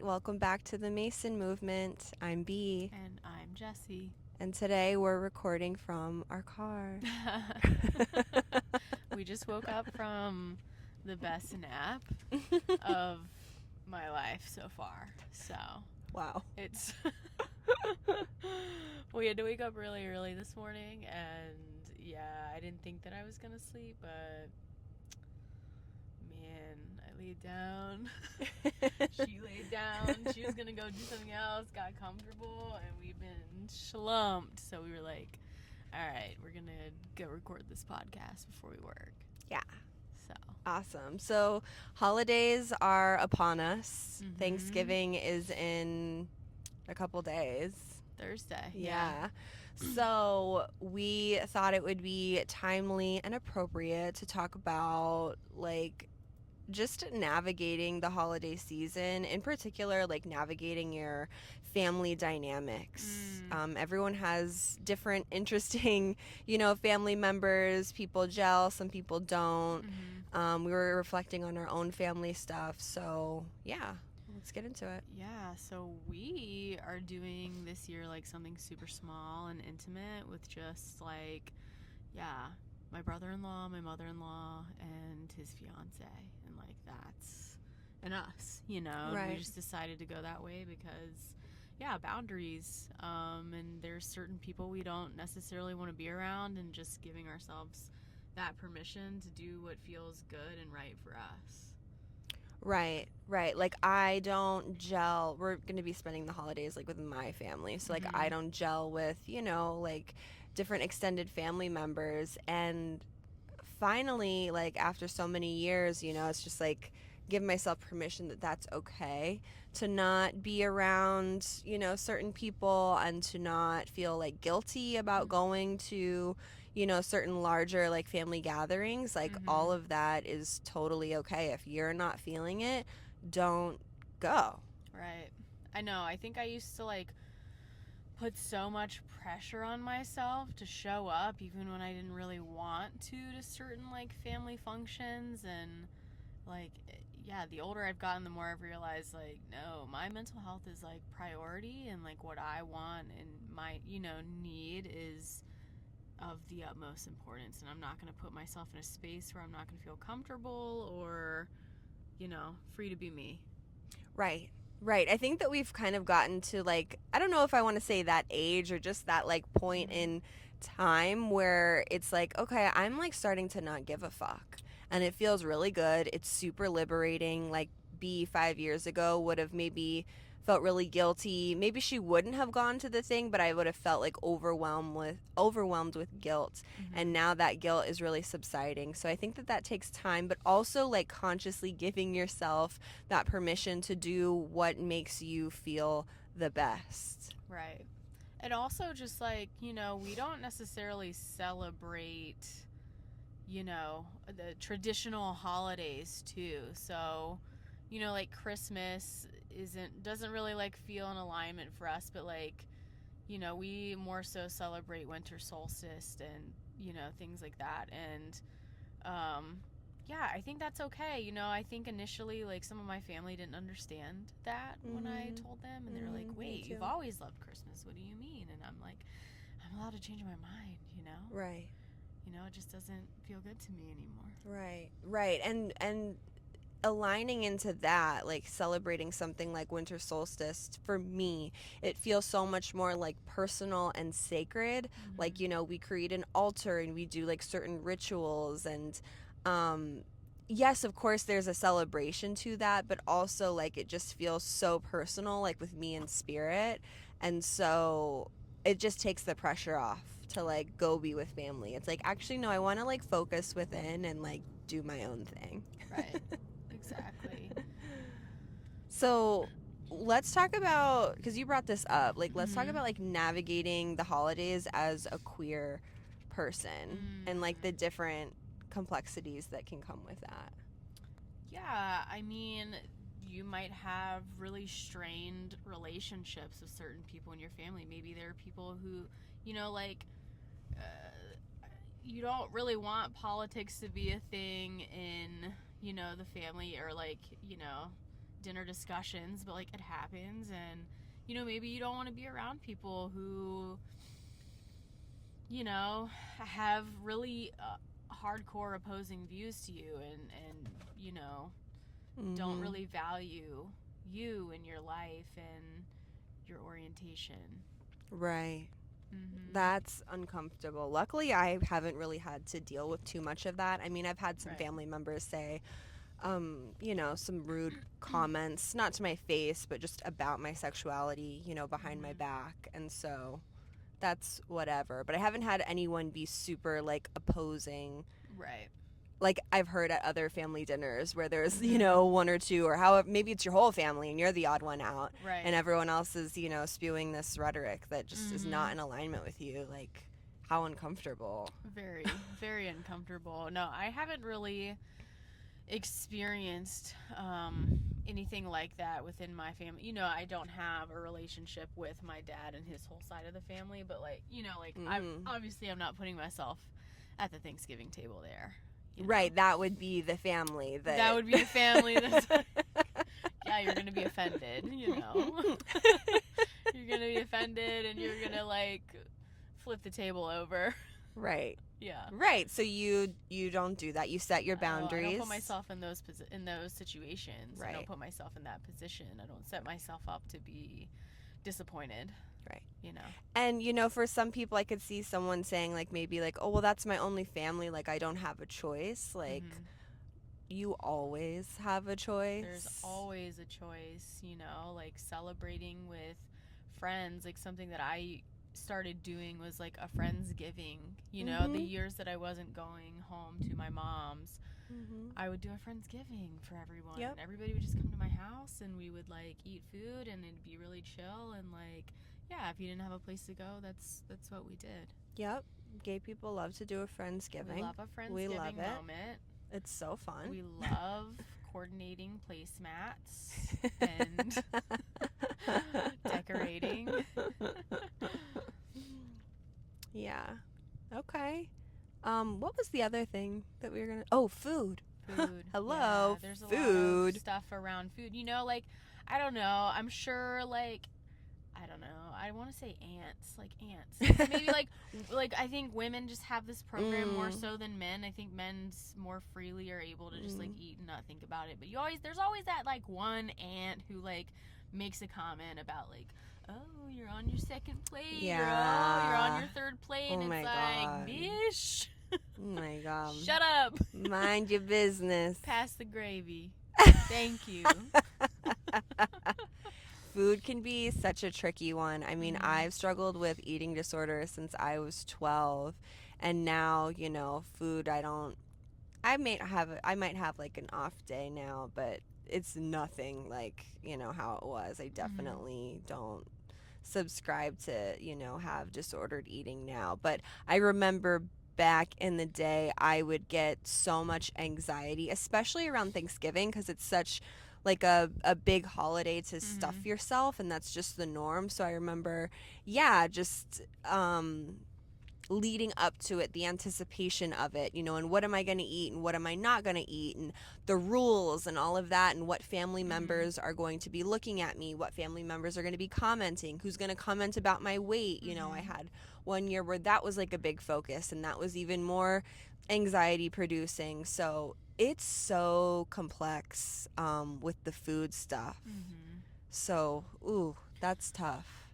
right, welcome back to the Mason Movement. I'm B, And I'm Jessy. and today we're recording from our car. We just woke up from the best nap of my life so far. So Wow. it's. We had to wake up really early this morning, and yeah, I didn't think that I was going to sleep, but man, I laid down. She laid down. She was going to go do something else, got comfortable, and we've been slumped. So we were like, all right, we're going to go record this podcast before we work. Yeah, So, awesome. So, holidays are upon us. Mhm. Thanksgiving is in a couple days. Thursday. Yeah. So, we thought it would be timely and appropriate to talk about just navigating the holiday season, in particular, like navigating your family dynamics. Everyone has different interesting, family members. People gel, some people don't. We were reflecting on our own family stuff. So, yeah, let's get into it. Yeah, so we are doing this year like something super small and intimate with just like, yeah, my brother-in-law, my mother-in-law, and his fiance, and like that's and us, And Right. we just decided to go that way because, yeah, boundaries. And there's certain people we don't necessarily want to be around, and just giving ourselves that permission to do what feels good and right for us. Right, right. Like I don't gel. We're going to be spending the holidays like with my family. So like I Mm-hmm. don't gel with, like different extended family members, and finally, like after so many years, it's just like give myself permission that that's okay to not be around, certain people, and to not feel like guilty about going to, certain larger like family gatherings. Like all Mm-hmm. of that is totally okay. If you're not feeling it, don't go. Right. I know. I think I used to like put so much pressure on myself to show up even when I didn't really want to certain like family functions, and like, yeah, the older I've gotten, the more I've realized like, no, my mental health is like priority, and like what I want and my, need is of the utmost importance, and I'm not going to put myself in a space where I'm not going to feel comfortable or, free to be me. Right. Right. I think that we've kind of gotten to like, I don't know if I want to say that age or just that like point Mm-hmm. in time where it's like, okay, I'm like starting to not give a fuck. And it feels really good. It's super liberating. Like B 5 years ago would have maybe felt really guilty. Maybe she wouldn't have gone to the thing, but I would have felt like overwhelmed with guilt. Mm-hmm. And now that guilt is really subsiding. So I think that that takes time, but also like consciously giving yourself that permission to do what makes you feel the best. Right. And also just like, we don't necessarily celebrate, the traditional holidays too. So, like Christmas doesn't really like feel in alignment for us, but like, we more so celebrate winter solstice and, things like that. And yeah, I think that's okay. I think initially, like, some of my family didn't understand that when I told them, and they were like, Me wait, too. you've always loved Christmas. What do you mean? And I'm like, I'm allowed to change my mind, Right. It just doesn't feel good to me anymore. Right. Right. And aligning into that, like celebrating something like winter solstice, for me, it feels so much more like personal and sacred. Like, Mm-hmm. we create an altar and we do like certain rituals, and yes, of course there's a celebration to that, but also like it just feels so personal, like with me in spirit. And so it just takes the pressure off to like go be with family. It's like, actually no, I want to like focus within and like do my own thing. Right. Exactly. So let's talk about, because you brought this up, like let's talk Mm-hmm. about like navigating the holidays as a queer person and like the different complexities that can come with that. Yeah, I mean, you might have really strained relationships with certain people in your family. Maybe there are people who, like, you don't really want politics to be a thing in, the family, or like, dinner discussions, but like it happens, and you know, maybe you don't want to be around people who, you know, have really hardcore opposing views to you, and you know, don't really value you and your life and your orientation. Right. That's uncomfortable. Luckily, I haven't really had to deal with too much of that. I mean, I've had some Right. family members say, you know, some rude comments, not to my face, but just about my sexuality, you know, behind my back. And so that's whatever. But I haven't had anyone be super, like, opposing. Right. Like I've heard at other family dinners where there's, you know, one or two, or however, maybe it's your whole family and you're the odd one out. Right. And everyone else is, you know, spewing this rhetoric that just is not in alignment with you. Like, how uncomfortable. Very, very uncomfortable. No, I haven't really experienced anything like that within my family. You know, I don't have a relationship with my dad and his whole side of the family, but like, you know, like I'm not putting myself at the Thanksgiving table there. You know? Right, that would be the family. That would be the family that's yeah, you're gonna be offended, you know. You're gonna be offended and you're gonna like flip the table over. Right. Yeah. Right. So you don't do that. You set your boundaries. I don't put myself in those situations. Right. I don't put myself in that position. I don't set myself up to be disappointed. Right. You know. And you know, for some people, I could see someone saying like maybe like, oh well, that's my only family. Like I don't have a choice. Like you always have a choice. There's always a choice. You know, like celebrating with friends. Like something that I started doing was like a Friendsgiving. You know, the years that I wasn't going home to my mom's, I would do a Friendsgiving for everyone. Yep. Everybody would just come to my house and we would like eat food and it'd be really chill, and like, yeah, if you didn't have a place to go, that's what we did. Yep. Gay people love to do a Friendsgiving. We love a Friendsgiving We love it. moment. It's so fun. We love coordinating placemats and decorating. Yeah. Okay. What was the other thing that we were gonna? Oh, food. Food. Hello. Yeah, there's a food. lot of stuff around food. You know, like, I don't know. I'm sure, like, I don't know. I want to say ants, like ants. Maybe like I think women just have this program more so than men. I think men's more freely are able to just like eat and not think about it. But there's always that like one ant who like makes a comment about like, oh, you're on your second plate. Yeah. Or, oh, you're on your third plate. Oh and my it's God. like, bish. Oh my God. Shut up. Mind your business. Pass the gravy. Thank you. Food can be such a tricky one. I mean, I've struggled with eating disorders since I was 12, and now, you know, food I might have like an off day now, but it's nothing like, you know, how it was. I definitely don't subscribe to, you know, have disordered eating now. But I remember back in the day, I would get so much anxiety, especially around Thanksgiving, because it's such like a big holiday to stuff yourself, and that's just the norm. So I remember, yeah, just leading up to it, the anticipation of it, you know, and what am I going to eat and what am I not going to eat, and the rules and all of that, and what family members are going to be looking at me, what family members are going to be commenting, who's going to comment about my weight. You know, I had one year where that was like a big focus, and that was even more anxiety producing. So it's so complex with the food stuff. So, ooh, that's tough.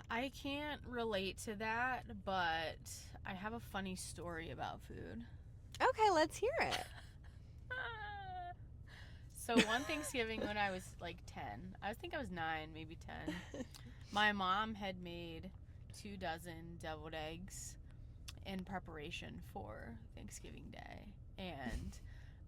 I can't relate to that, but I have a funny story about food. Okay, let's hear it. So one Thanksgiving when I was like 10, I think I was 9, maybe 10, my mom had made 2 dozen deviled eggs in preparation for Thanksgiving Day. And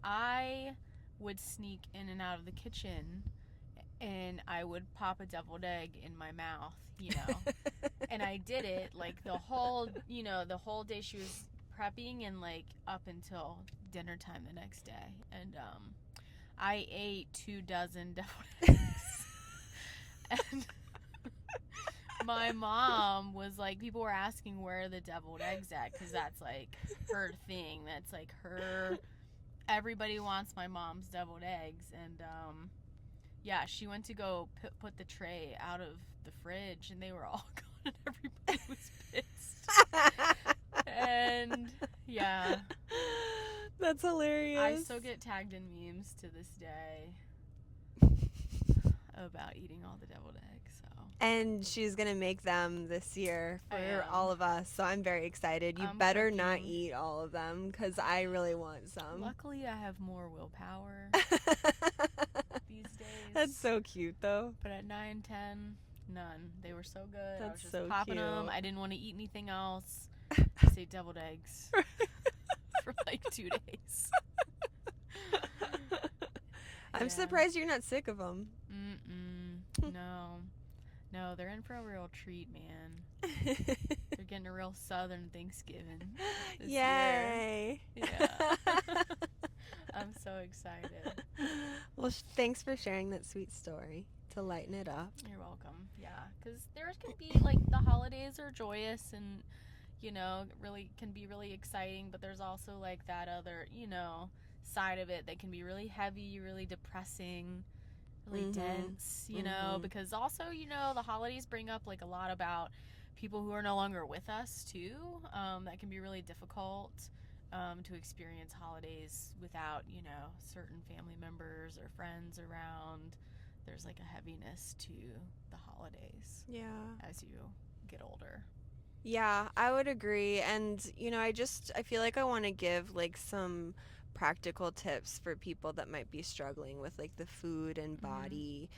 I would sneak in and out of the kitchen and I would pop a deviled egg in my mouth, you know. And I did it like the whole day she was prepping, and like up until dinner time the next day. And I ate 2 dozen deviled eggs. And my mom was like, people were asking where are the deviled eggs at, because that's like her thing. That's like her, everybody wants my mom's deviled eggs. And Yeah, she went to go put the tray out of the fridge, and they were all gone, and everybody was pissed. And yeah, That's hilarious. I still get tagged in memes to this day about eating all the deviled eggs. So. And she's gonna make them this year for all of us, so I'm very excited. You better not eat all of them, because I really want some. Luckily, I have more willpower these days. That's so cute, though. But at 9, 10, none. They were so good. That's I was just so popping cute. them. I didn't want to eat anything else. Just ate deviled eggs for like 2 days. I'm surprised you're not sick of them. No, they're in for a real treat, man. They're getting a real Southern Thanksgiving this Yay! year. Yeah. I'm so excited. Well, thanks for sharing that sweet story to lighten it up. You're welcome. Yeah, because there can be, like, the holidays are joyous and, you know, really can be really exciting, but there's also, like, that other, you know, side of it that can be really heavy, really depressing, really dense, you know, because also, you know, the holidays bring up, like, a lot about people who are no longer with us, too. That can be really difficult to experience holidays without, you know, certain family members or friends around. There's, like, a heaviness to the holidays. Yeah. As you get older. Yeah, I would agree. And, you know, I feel like I want to give, like, some practical tips for people that might be struggling with, like, the food and body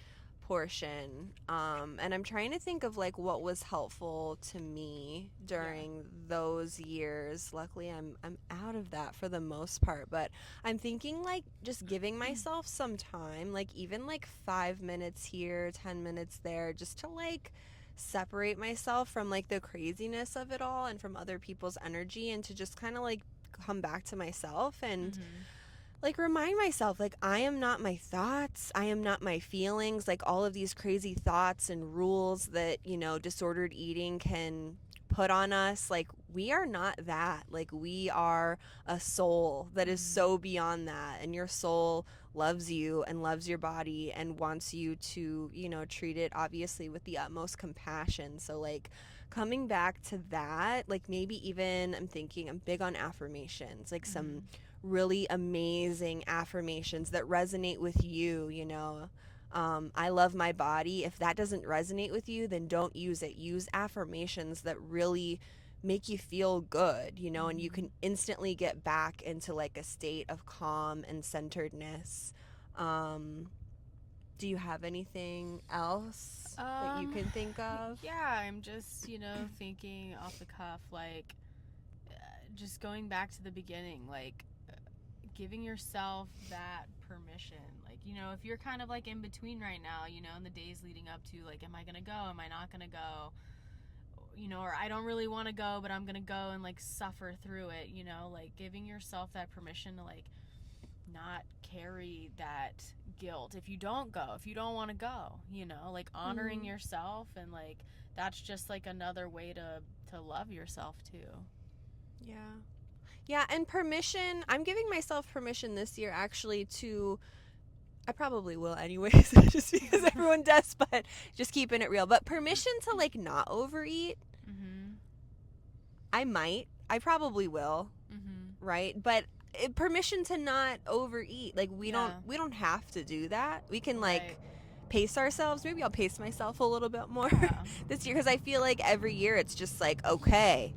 portion. And I'm trying to think of, like, what was helpful to me during those years. Luckily, I'm out of that for the most part, but I'm thinking, like, just giving myself some time, like, even, like, 5 minutes here, 10 minutes there, just to, like, separate myself from, like, the craziness of it all and from other people's energy, and to just kind of, like, come back to myself and like, remind myself, like, I am not my thoughts, I am not my feelings, like, all of these crazy thoughts and rules that, you know, disordered eating can put on us. Like, we are not that. Like, we are a soul that is so beyond that, and your soul loves you and loves your body and wants you to, you know, treat it obviously with the utmost compassion. So, like, coming back to that, like, maybe even I'm big on affirmations, like some really amazing affirmations that resonate with you, you know. I love my body. If that doesn't resonate with you, then don't use it. Use affirmations that really make you feel good, you know, and you can instantly get back into, like, a state of calm and centeredness. Do you have anything else that you can think of? Yeah, I'm just, you know, thinking off the cuff, like, just going back to the beginning, like, giving yourself that permission. Like, you know, if you're kind of, like, in between right now, you know, in the days leading up to, like, am I gonna go, am I not gonna go, you know, or I don't really want to go, but I'm gonna go and, like, suffer through it, you know, like, giving yourself that permission to, like, not carry that guilt if you don't go, if you don't want to go, you know, like, honoring yourself, and, like, that's just, like, another way to love yourself too. Yeah, and permission, I'm giving myself permission this year, actually, I probably will anyways, just because everyone does, but just keeping it real. But permission to, like, not overeat. I probably will, right? But permission to not overeat. Like, we don't have to do that. We can, like, pace ourselves. Maybe I'll pace myself a little bit more this year, because I feel like every year it's just like, okay,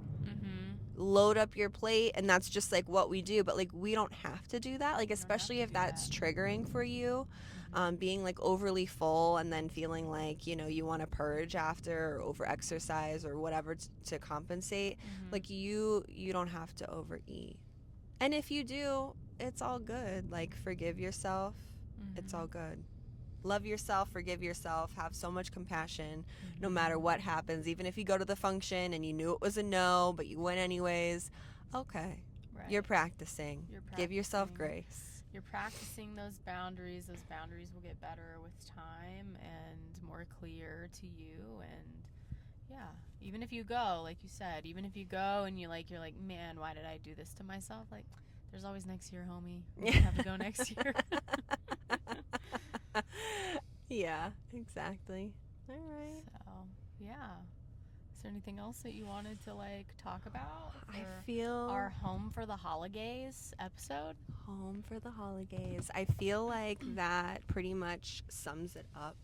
load up your plate, and that's just, like, what we do. But, like, we don't have to do that, like, especially if that's triggering for you, being, like, overly full and then feeling like, you know, you want to purge after, or over exercise or whatever to compensate. Like, you don't have to overeat, and if you do, it's all good. Like, forgive yourself. It's all good. Love yourself, forgive yourself, have so much compassion no matter what happens. Even if you go to the function and you knew it was a no, but you went anyways, okay. You're practicing. Give yourself grace. You're practicing those boundaries. Those boundaries will get better with time and more clear to you. And yeah, even if you go, like you said, even if you go and you're like, man, why did I do this to myself? Like, there's always next year, homie. You have to go next year. Yeah, exactly. All right. So, yeah. Is there anything else that you wanted to like talk about I for feel our Home for the Holigays episode? home for the holidays. I feel like that pretty much sums it up.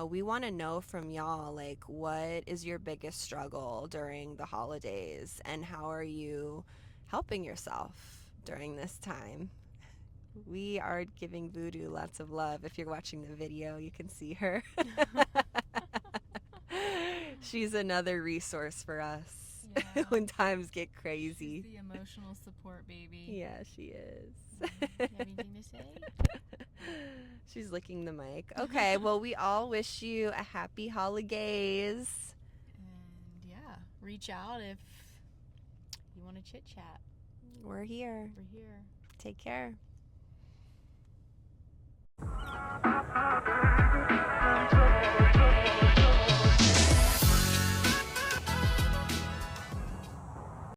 We want to know from y'all, like, what is your biggest struggle during the holidays and how are you helping yourself during this time? We are giving Voodoo lots of love. If you're watching the video, you can see her. She's another resource for us Yeah. when times get She's crazy. the emotional support baby. Yeah, she is. You have anything to say? She's licking the mic. Okay, well, we all wish you a happy holidays. And yeah, reach out if you want to chit chat. We're here. We're here. Take care.